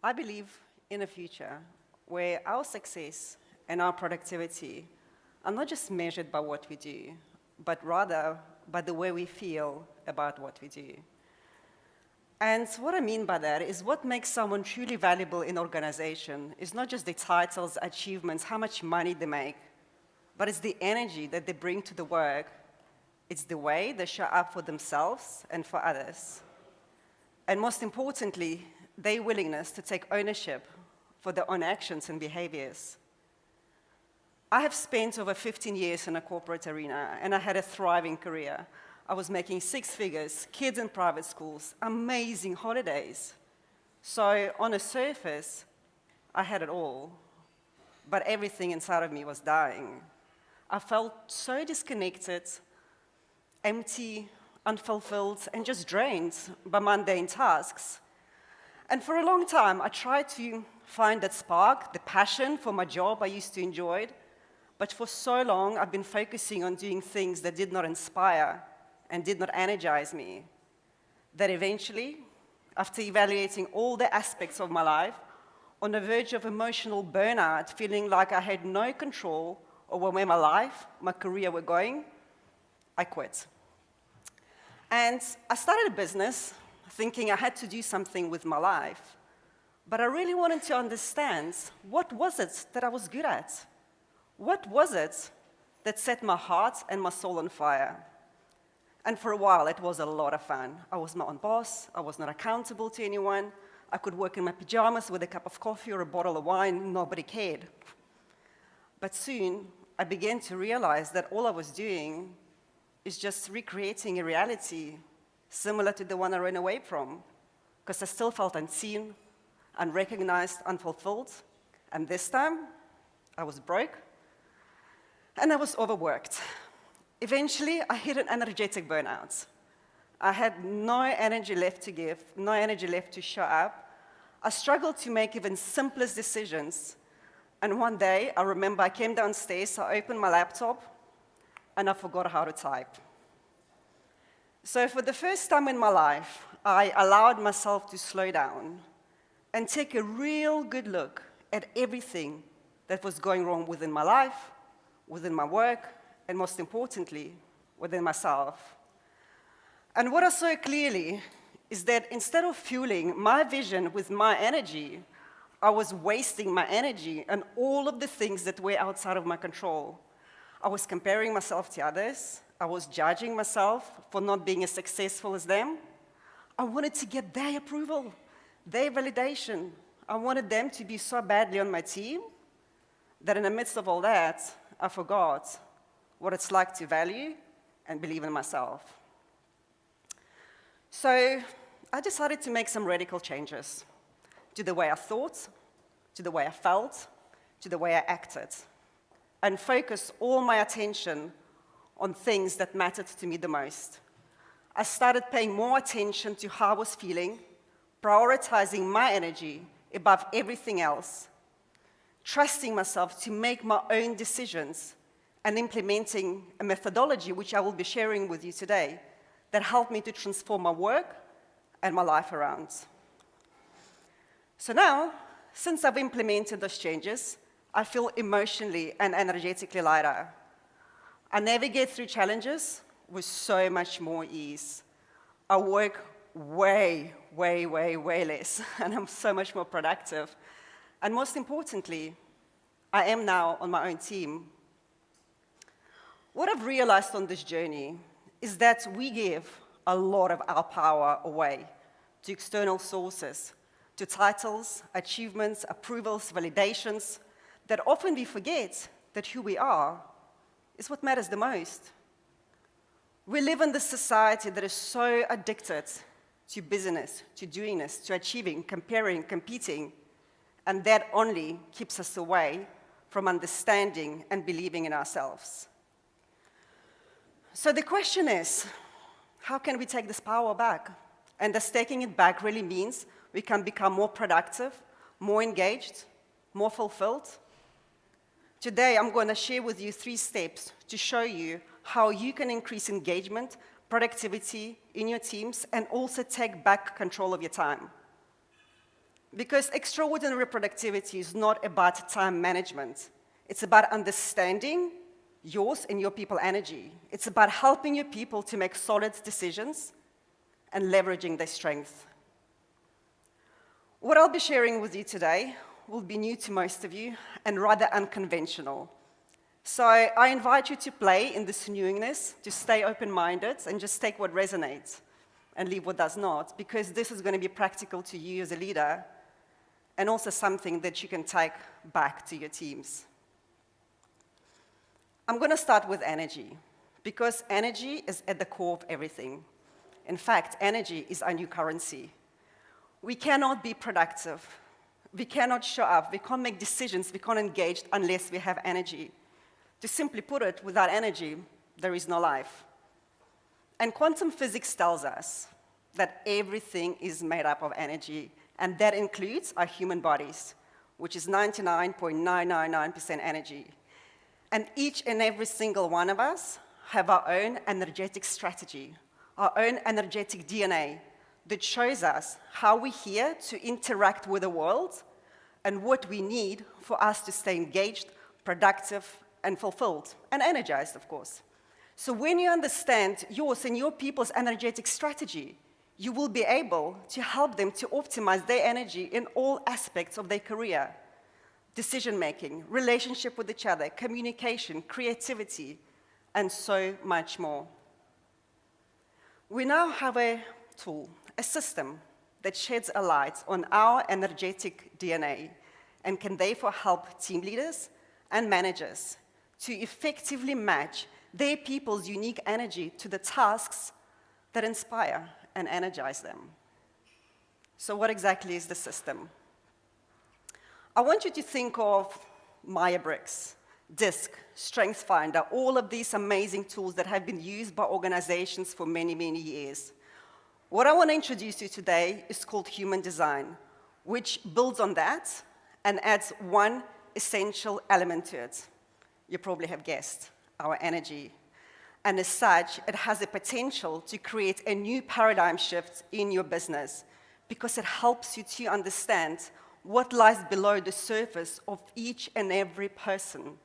I believe in a future where our success and our productivity are not just measured by what we do, but rather by the way we feel about what we do. And what I mean by that is what makes someone truly valuable in an organization is not just their titles, achievements, how much money they make, but it's the energy that they bring to the work. It's the way they show up for themselves and for others. And most importantly, their willingness to take ownership for their own actions and behaviors. I have spent over 15 years in a corporate arena, and I had a thriving career. I was making six figures, kids in private schools, amazing holidays. So on the surface, I had it all, but everything inside of me was dying. I felt so disconnected, empty, unfulfilled, and just drained by mundane tasks. And for a long time, I tried to find that spark, the passion for my job I used to enjoy, but for so long, I've been focusing on doing things that did not inspire and did not energize me, that eventually, after evaluating all the aspects of my life, on the verge of emotional burnout, feeling like I had no control over where my life, my career were going, I quit. And I started a business thinking I had to do something with my life, but I really wanted to understand what was it that I was good at? What was it that set my heart and my soul on fire? And for a while, it was a lot of fun. I was my own boss. I was not accountable to anyone. I could work in my pajamas with a cup of coffee or a bottle of wine. Nobody cared. But soon, I began to realize that all I was doing is just recreating a reality similar to the one I ran away from, because I still felt unseen, unrecognized, unfulfilled. And this time, I was broke, and I was overworked. Eventually, I hit an energetic burnout. I had no energy left to give, no energy left to show up. I struggled to make even simplest decisions. And one day, I remember I came downstairs, I opened my laptop, and I forgot how to type. So for the first time in my life, I allowed myself to slow down and take a real good look at everything that was going wrong within my life, within my work, and most importantly, within myself. And what I saw clearly is that instead of fueling my vision with my energy, I was wasting my energy on all of the things that were outside of my control. I was comparing myself to others. I was judging myself for not being as successful as them. I wanted to get their approval, their validation. I wanted them to be so badly on my team that in the midst of all that, I forgot what it's like to value and believe in myself. So I decided to make some radical changes to the way I thought, to the way I felt, to the way I acted, and focus all my attention on things that mattered to me the most. I started paying more attention to how I was feeling, prioritizing my energy above everything else, trusting myself to make my own decisions, and implementing a methodology, which I will be sharing with you today, that helped me to transform my work and my life around. So now, since I've implemented those changes, I feel emotionally and energetically lighter. I navigate through challenges with so much more ease. I work way less, and I'm so much more productive. And most importantly, I am now on my own team. What I've realized on this journey is that we give a lot of our power away to external sources, to titles, achievements, approvals, validations, that often we forget that who we are is what matters the most. We live in this society that is so addicted to business, to doingness, to achieving, comparing, competing, and that only keeps us away from understanding and believing in ourselves. So the question is, how can we take this power back? And does taking it back really means we can become more productive, more engaged, more fulfilled? Today, I'm going to share with you 3 steps to show you how you can increase engagement, productivity in your teams, and also take back control of your time. Because extraordinary productivity is not about time management. It's about understanding yours and your people energy. It's about helping your people to make solid decisions and leveraging their strength. What I'll be sharing with you today will be new to most of you and rather unconventional. So I invite you to play in this newness, to stay open-minded and just take what resonates and leave what does not, because this is going to be practical to you as a leader and also something that you can take back to your teams. I'm going to start with energy, because energy is at the core of everything. In fact, energy is our new currency. We cannot be productive. We cannot show up. We can't make decisions. We can't engage unless we have energy. To simply put it, without energy, there is no life. And quantum physics tells us that everything is made up of energy, and that includes our human bodies, which is 99.999% energy. And each and every single one of us have our own energetic strategy, our own energetic DNA that shows us how we're here to interact with the world and what we need for us to stay engaged, productive, and fulfilled, and energized, of course. So when you understand yours and your people's energetic strategy, you will be able to help them to optimize their energy in all aspects of their career. Decision-making, relationship with each other, communication, creativity, and so much more. We now have a tool, a system that sheds a light on our energetic DNA and can therefore help team leaders and managers to effectively match their people's unique energy to the tasks that inspire and energize them. So what exactly is the system? I want you to think of Myers-Briggs, DISC, StrengthsFinder, all of these amazing tools that have been used by organizations for many, many years. What I want to introduce you today is called human design, which builds on that and adds one essential element to it. You probably have guessed, our energy. And as such, it has the potential to create a new paradigm shift in your business because it helps you to understand what lies below the surface of each and every person.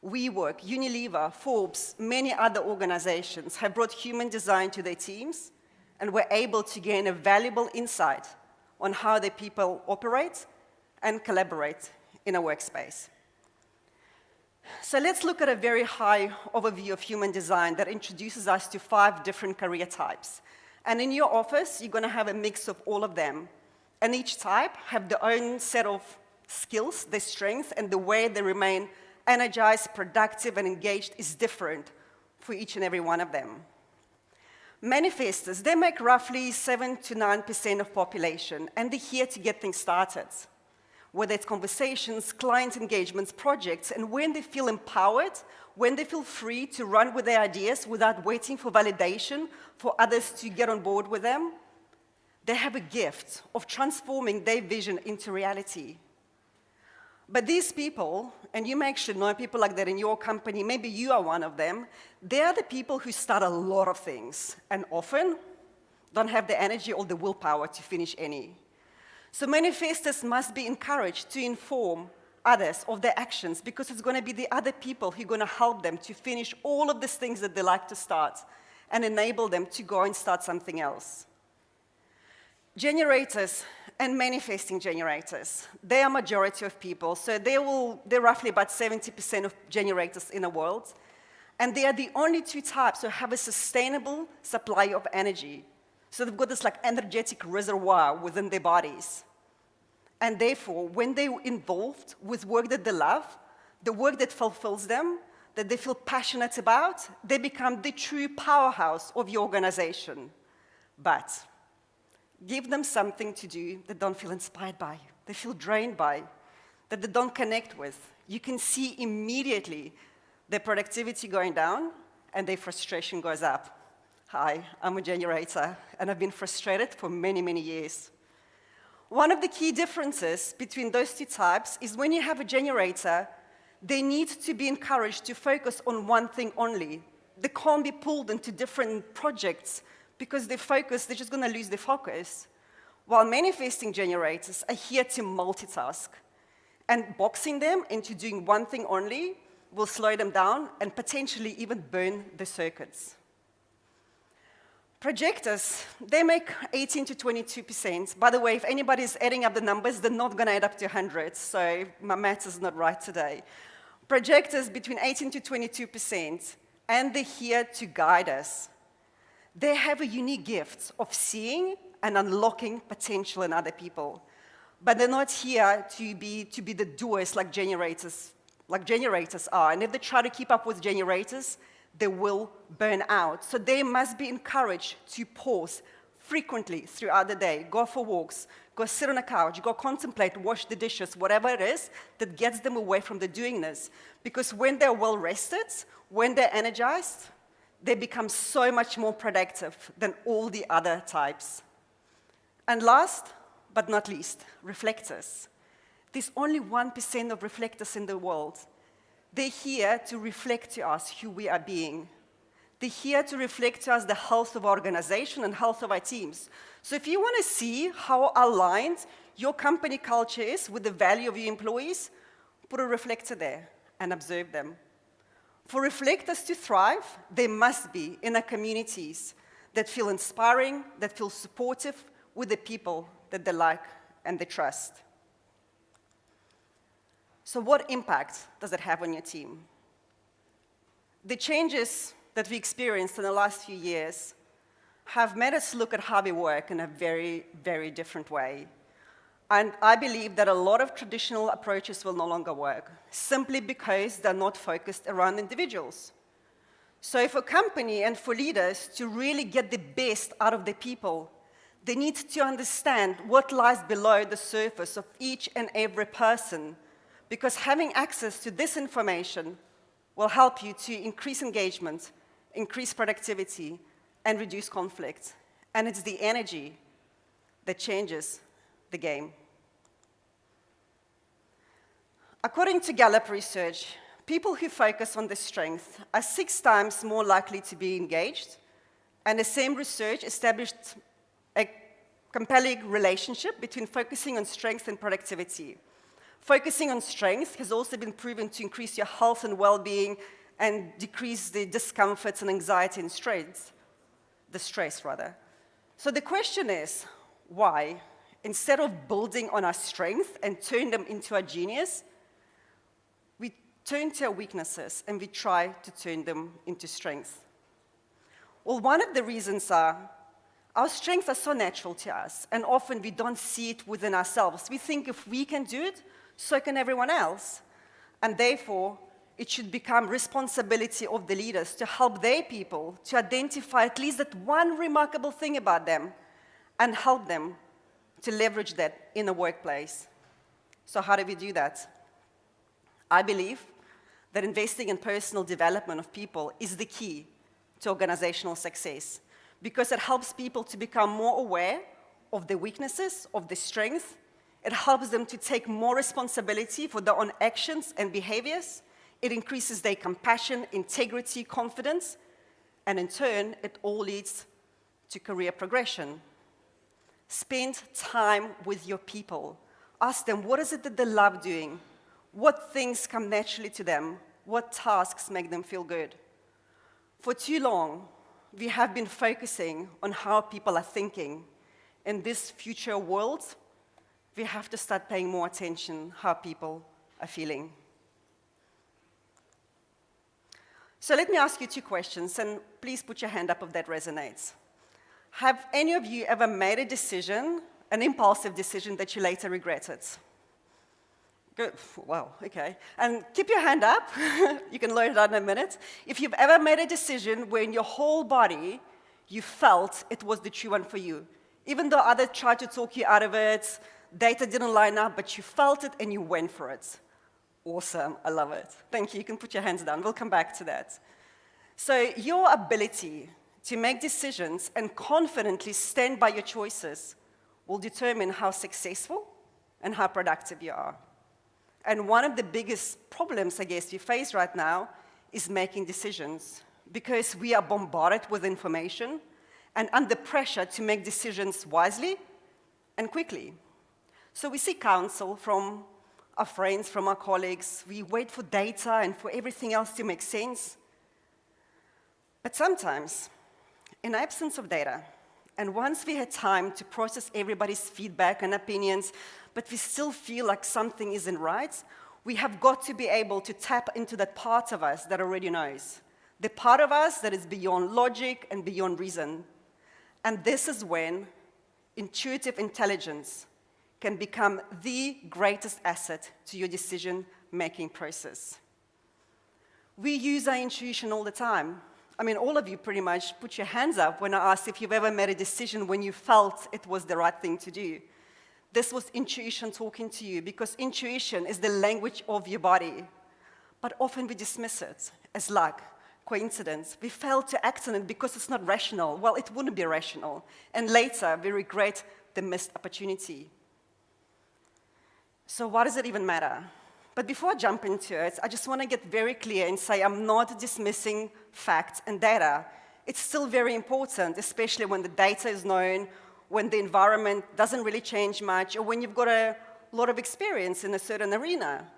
WeWork, Unilever, Forbes, many other organizations have brought human design to their teams and were able to gain a valuable insight on how their people operate and collaborate in a workspace. So let's look at a very high overview of human design that introduces us to 5 different career types. And in your office, you're going to have a mix of all of them. And each type have their own set of skills, their strengths, and the way they remain energized, productive, and engaged is different for each and every one of them. Manifestors, they make roughly 7 to 9% of population, and they're here to get things started. Whether it's conversations, client engagements, projects, and when they feel empowered, when they feel free to run with their ideas without waiting for validation for others to get on board with them, they have a gift of transforming their vision into reality. But these people, and you may actually know people like that in your company, maybe you are one of them, they are the people who start a lot of things and often don't have the energy or the willpower to finish any. So manifestors must be encouraged to inform others of their actions because it's going to be the other people who are going to help them to finish all of these things that they like to start and enable them to go and start something else. Generators and manifesting generators, they are majority of people. So they're roughly about 70% of generators in the world. And they are the only 2 types who have a sustainable supply of energy. So they've got this like energetic reservoir within their bodies. And therefore, when they're involved with work that they love, the work that fulfills them, that they feel passionate about, they become the true powerhouse of your organization. But give them something to do that they don't feel inspired by, they feel drained by, that they don't connect with. You can see immediately their productivity going down and their frustration goes up. Hi, I'm a generator, and I've been frustrated for many, many years. One of the key differences between those 2 types is when you have a generator, they need to be encouraged to focus on one thing only. They can't be pulled into different projects because they're just going to lose their focus. while manifesting generators are here to multitask, and boxing them into doing one thing only will slow them down and potentially even burn the circuits. Projectors, they make 18 to 22%. By the way, if anybody's adding up the numbers, they're not going to add up to 100, so my maths is not right today. Projectors between 18 to 22%, and they're here to guide us. They have a unique gift of seeing and unlocking potential in other people. But they're not here to be the doers like generators are. And if they try to keep up with generators, they will burn out. So they must be encouraged to pause frequently throughout the day, go for walks, go sit on a couch, go contemplate, wash the dishes, whatever it is that gets them away from the doingness. Because when they're well rested, when they're energized, they become so much more productive than all the other types. And last but not least, reflectors. There's only 1% of reflectors in the world. They're here to reflect to us who we are being. They're here to reflect to us the health of our organization and health of our teams. So if you want to see how aligned your company culture is with the value of your employees, put a reflector there and observe them. For reflectors to thrive, they must be in our communities that feel inspiring, that feel supportive with the people that they like and they trust. So what impact does it have on your team? The changes that we experienced in the last few years have made us look at how we work in a very, very different way. And I believe that a lot of traditional approaches will no longer work, simply because they're not focused around individuals. So for a company and for leaders to really get the best out of their people, they need to understand what lies below the surface of each and every person, because having access to this information will help you to increase engagement, increase productivity, and reduce conflict. And it's the energy that changes the game. According to Gallup research, people who focus on their strength are 6 times more likely to be engaged, and the same research established a compelling relationship between focusing on strength and productivity. Focusing on strength has also been proven to increase your health and well-being and decrease the discomforts and anxiety and stress. So the question is, why, instead of building on our strength and turn them into our genius, we turn to our weaknesses and we try to turn them into strength? Well, one of the reasons are our strengths are so natural to us, and often we don't see it within ourselves. We think if we can do it, so can everyone else. And therefore, it should become responsibility of the leaders to help their people to identify at least that one remarkable thing about them and help them to leverage that in the workplace. So how do we do that? I believe that investing in personal development of people is the key to organizational success, because it helps people to become more aware of their weaknesses, of their strengths. It helps them to take more responsibility for their own actions and behaviors. It increases their compassion, integrity, confidence, and in turn, it all leads to career progression. Spend time with your people. Ask them, what is it that they love doing? What things come naturally to them? What tasks make them feel good? For too long, we have been focusing on how people are thinking. In this future world, we have to start paying more attention how people are feeling. So let me ask you 2 questions, and please put your hand up if that resonates. Have any of you ever made a decision, an impulsive decision, that you later regretted? Good. Wow, okay. And keep your hand up. You can lower it out in a minute. If you've ever made a decision where in your whole body you felt it was the true one for you, even though others tried to talk you out of it, data didn't line up, but you felt it and you went for it. Awesome, I love it. Thank you, you can put your hands down. We'll come back to that. So your ability to make decisions and confidently stand by your choices will determine how successful and how productive you are. And one of the biggest problems, I guess, we face right now is making decisions, because we are bombarded with information and under pressure to make decisions wisely and quickly. So we seek counsel from our friends, from our colleagues. We wait for data and for everything else to make sense. But sometimes, in absence of data, and once we had time to process everybody's feedback and opinions, but we still feel like something isn't right, we have got to be able to tap into that part of us that already knows. The part of us that is beyond logic and beyond reason. And this is when intuitive intelligence can become the greatest asset to your decision-making process. We use our intuition all the time. I mean, all of you pretty much put your hands up when I asked if you've ever made a decision when you felt it was the right thing to do. This was intuition talking to you, because intuition is the language of your body. But often we dismiss it as luck, coincidence. We fail to act on it because it's not rational. Well, it wouldn't be rational. And later, we regret the missed opportunity. So why does it even matter? But before I jump into it, I just want to get very clear and say I'm not dismissing facts and data. It's still very important, especially when the data is known, when the environment doesn't really change much, or when you've got a lot of experience in a certain arena.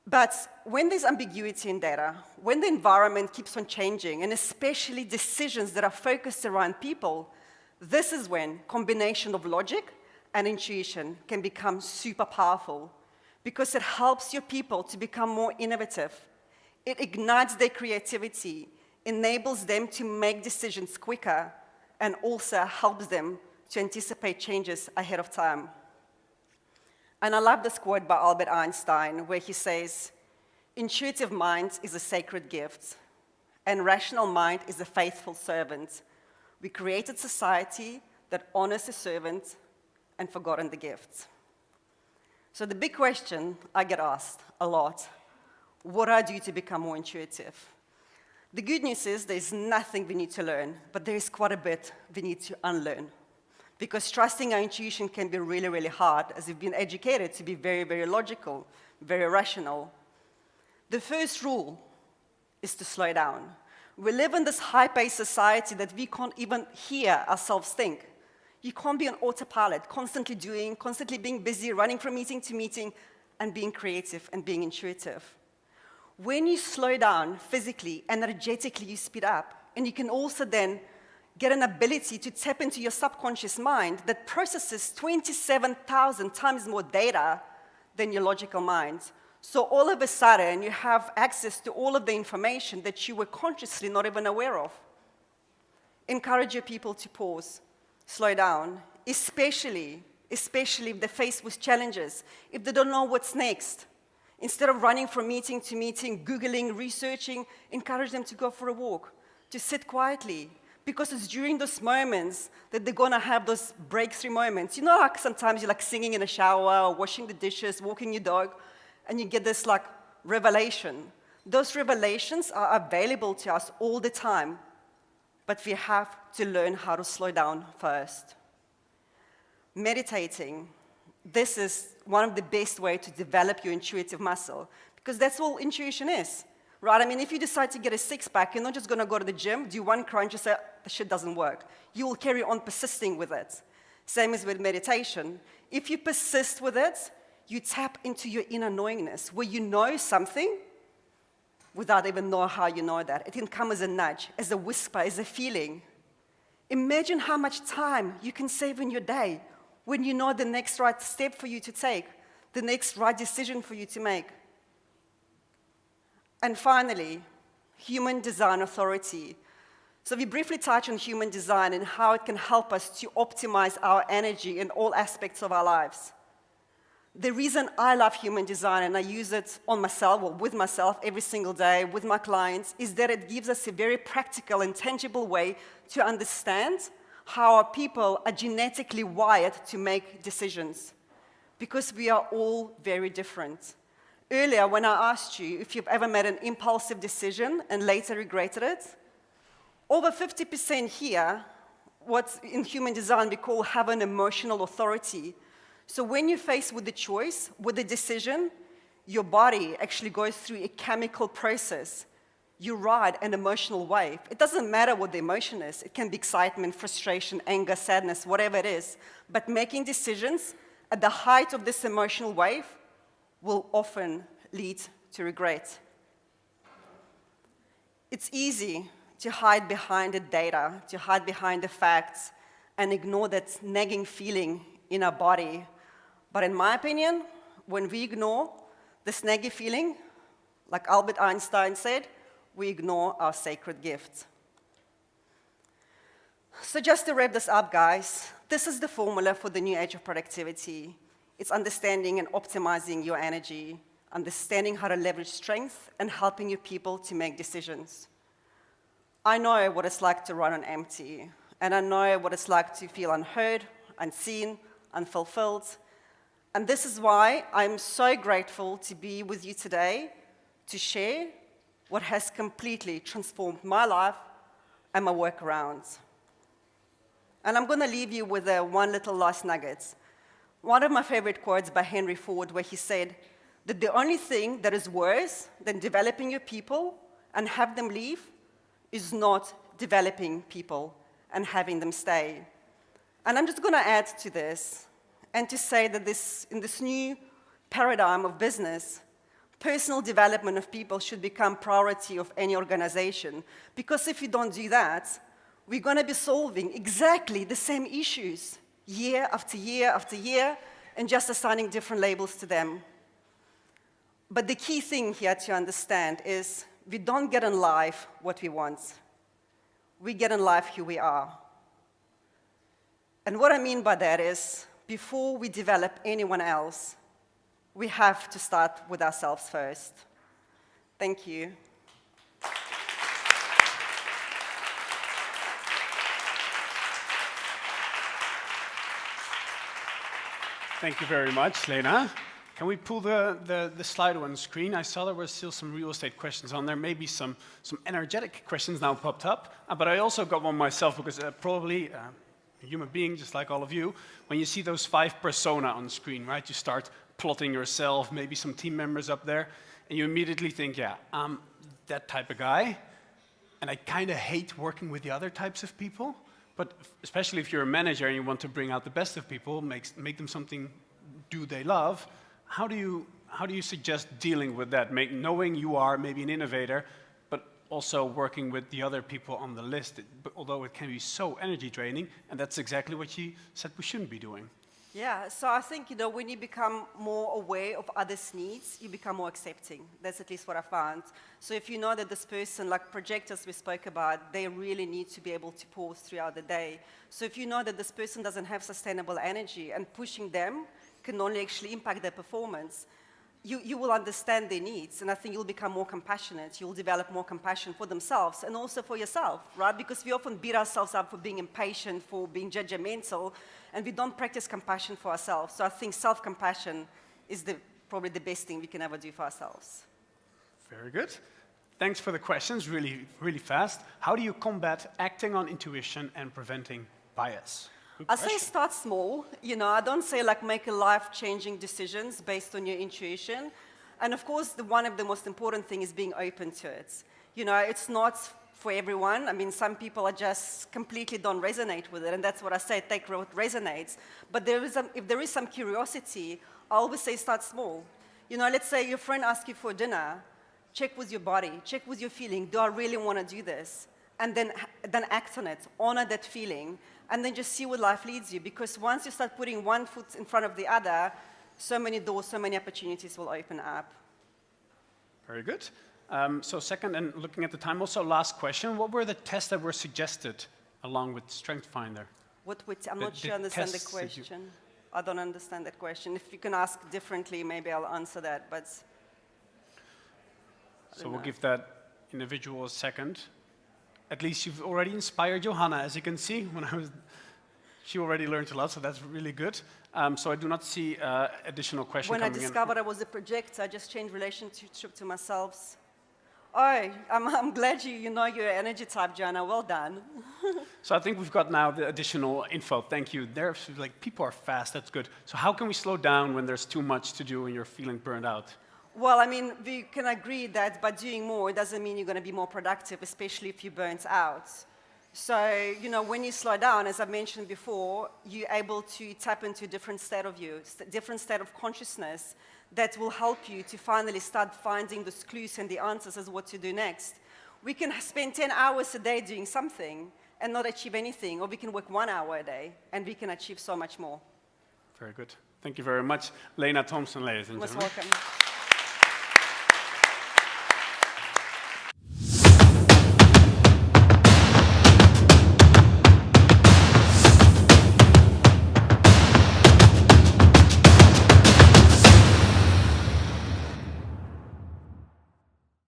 But when there's ambiguity in data, when the environment keeps on changing, and especially decisions that are focused around people, this is when combination of logic and intuition can become super powerful, because it helps your people to become more innovative. It ignites their creativity, enables them to make decisions quicker, and also helps them to anticipate changes ahead of time. And I love this quote by Albert Einstein, where he says, "Intuitive mind is a sacred gift, and rational mind is a faithful servant. We created society that honors the servant and forgotten the gift." So the big question I get asked a lot, what do I do to become more intuitive? The good news is there's nothing we need to learn, but there is quite a bit we need to unlearn. Because trusting our intuition can be really, really hard, as we've been educated to be very, very logical, very rational. The first rule is to slow down. We live in this high-paced society that we can't even hear ourselves think. You can't be on autopilot, constantly doing, constantly being busy, running from meeting to meeting, and being creative and being intuitive. When you slow down physically, energetically, you speed up. And you can also then get an ability to tap into your subconscious mind that processes 27,000 times more data than your logical mind. So all of a sudden, you have access to all of the information that you were consciously not even aware of. Encourage your people to pause, slow down, especially if they're faced with challenges, if they don't know what's next. Instead of running from meeting to meeting, Googling, researching, encourage them to go for a walk, to sit quietly, because it's during those moments that they're going to have those breakthrough moments. You know, like sometimes you're like singing in a shower, or washing the dishes, walking your dog, and you get this like revelation. Those revelations are available to us all the time, but we have to learn how to slow down first. Meditating. This is one of the best ways to develop your intuitive muscle, because that's all intuition is, right? I mean, if you decide to get a six-pack, you're not just going to go to the gym, do one crunch, and say, the shit doesn't work. You will carry on persisting with it. Same as with meditation. If you persist with it, you tap into your inner knowingness, where you know something without even knowing how you know that. It can come as a nudge, as a whisper, as a feeling. Imagine how much time you can save in your day when you know the next right step for you to take, the next right decision for you to make. And finally, human design authority. So we briefly touch on human design and how it can help us to optimize our energy in all aspects of our lives. The reason I love human design, and I use it on myself, or with myself every single day, with my clients, is that it gives us a very practical and tangible way to understand how our people are genetically wired to make decisions, because we are all very different. Earlier, when I asked you if you've ever made an impulsive decision and later regretted it, over 50% here, what in human design we call have an emotional authority. So when you're faced with the choice, with the decision, your body actually goes through a chemical process you ride an emotional wave. It doesn't matter what the emotion is. It can be excitement, frustration, anger, sadness, whatever it is. But making decisions at the height of this emotional wave will often lead to regret. It's easy to hide behind the data, to hide behind the facts, and ignore that nagging feeling in our body. But in my opinion, when we ignore this nagging feeling, like Albert Einstein said, we ignore our sacred gift. So just to wrap this up, guys, this is the formula for the new age of productivity. It's understanding and optimizing your energy, understanding how to leverage strength, and helping your people to make decisions. I know what it's like to run on empty, and I know what it's like to feel unheard, unseen, unfulfilled. And this is why I'm so grateful to be with you today to share what has completely transformed my life and my work around. And I'm going to leave you with one little last nugget. One of my favorite quotes by Henry Ford, where he said that the only thing that is worse than developing your people and have them leave is not developing people and having them stay. And I'm just going to add to this and to say that in this new paradigm of business, personal development of people should become priority of any organization. Because if you don't do that, we're going to be solving exactly the same issues year after year after year and just assigning different labels to them. But the key thing here to understand is we don't get in life what we want. We get in life who we are. And what I mean by that is, before we develop anyone else, we have to start with ourselves first. Thank you. Thank you very much, Lena. Can we pull the slide on the screen? I saw there were still some real estate questions on there. Maybe some energetic questions now popped up. But I also got one myself because probably a human being, just like all of you, when you see those 5 persona on the screen, right? You start plotting yourself, maybe some team members up there, and you immediately think, yeah, I'm that type of guy, and I kind of hate working with the other types of people, but especially if you're a manager and you want to bring out the best of people, make them something they love, how do you suggest dealing with that, knowing you are maybe an innovator, but also working with the other people on the list, although it can be so energy draining, and that's exactly what you said we shouldn't be doing. Yeah, so I think, when you become more aware of others' needs, you become more accepting. That's at least what I found. So if you know that this person, like projectors we spoke about, they really need to be able to pause throughout the day. So if you know that this person doesn't have sustainable energy and pushing them can only actually impact their performance, you will understand their needs, and I think you'll become more compassionate. You'll develop more compassion for themselves and also for yourself, right? Because we often beat ourselves up for being impatient, for being judgmental, and we don't practice compassion for ourselves. So I think self-compassion is probably the best thing we can ever do for ourselves. Very good. Thanks for the questions, really, really fast. How do you combat acting on intuition and preventing bias? I say start small. I don't say make life-changing decisions based on your intuition. And of course, one of the most important things is being open to it. It's not for everyone. I mean, some people just completely don't resonate with it, and that's what I say, take what resonates. But if there is some curiosity, I always say start small. Let's say your friend asks you for dinner, check with your body, check with your feeling, do I really want to do this? And then act on it, honor that feeling, and then just see where life leads you. Because once you start putting one foot in front of the other, so many doors, so many opportunities will open up. Very good. So second, and looking at the time, also last question, what were the tests that were suggested along with StrengthsFinder? I'm not sure I understand the question. I don't understand that question. If you can ask differently, maybe I'll answer that, but... So we'll give that individual a second. At least you've already inspired Johanna, as you can see. She already learned a lot, so that's really good. So I do not see additional questions coming in. When I discovered I was a projector, I just changed relationship to myself. Oh, I'm glad you know your energy type, Johanna. Well done. So I think we've got now the additional info. Thank you. People are fast. That's good. So how can we slow down when there's too much to do and you're feeling burned out? Well, I mean, we can agree that by doing more, it doesn't mean you're going to be more productive, especially if you're burnt out. So, you know, when you slow down, as I mentioned before, you're able to tap into a different state of you, different state of consciousness that will help you to finally start finding those clues and the answers as what to do next. We can spend 10 hours a day doing something and not achieve anything, or we can work 1 hour a day and we can achieve so much more. Very good. Thank you very much. Lena Thompson, ladies and Most gentlemen. welcome.